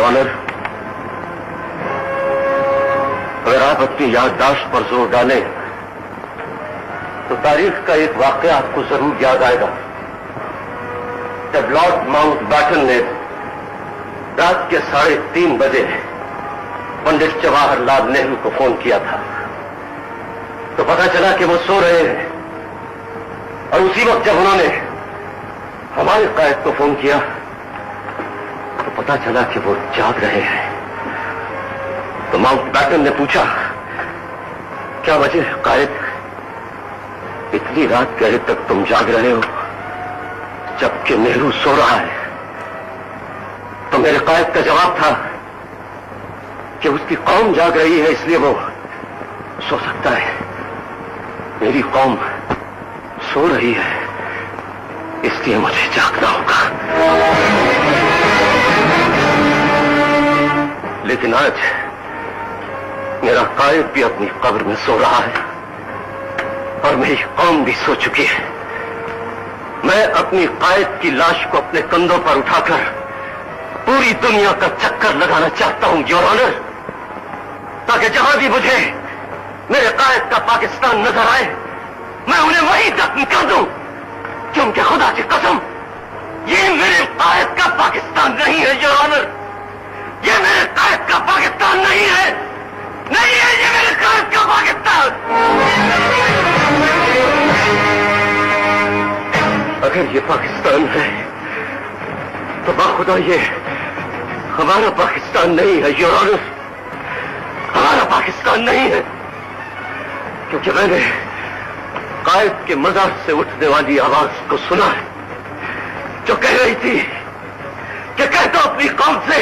Honour, अगर आप अपनी याददाश्त पर जोर डालें तो तारीख का एक वाकया आपको जरूर याद आएगा। जब लॉर्ड माउंटबेटन ने रात के 3:30 बजे पंडित जवाहरलाल नेहरू को फोन किया था तो पता चला कि वो सो रहे हैं, और उसी वक्त जब उन्होंने हमारे कायद को फोन किया तो पता चला कि वो जाग रहे हैं। तो माउंटबेटन ने पूछा, क्या वजह कायद, इतनी रात गहरे तक तुम जाग रहे हो जबकि नेहरू सो रहा है? तो मेरे कायद का जवाब था कि उसकी कौम जाग रही है इसलिए वो सो सकता है, मेरी कौम सो रही है इसलिए मुझे जागना होगा। लेकिन आज मेरा कायद भी अपनी कब्र में सो रहा है और मेरी कौम भी सो चुकी है। मैं अपनी कायद की लाश को अपने कंधों पर उठाकर पूरी दुनिया का चक्कर लगाना चाहता हूं योर ऑनर, ताकि जहां भी मुझे मेरे कायद का पाकिस्तान नजर आए मैं उन्हें वहीं दफन कर दूं, क्योंकि खुदा की कसम ये मेरे कायद का पाकिस्तान नहीं है योर ऑनर, ये मेरे कायद का पाकिस्तान नहीं है, नहीं है ये मेरे कायद का पाकिस्तान। अगर ये पाकिस्तान है तो बाखुदा ये हमारा पाकिस्तान नहीं है योर ऑनर, हमारा पाकिस्तान नहीं है, क्योंकि मैंने कायद के मजार से उठने वाली आवाज को सुना है जो कह रही थी कि कह दो अपनी कौम से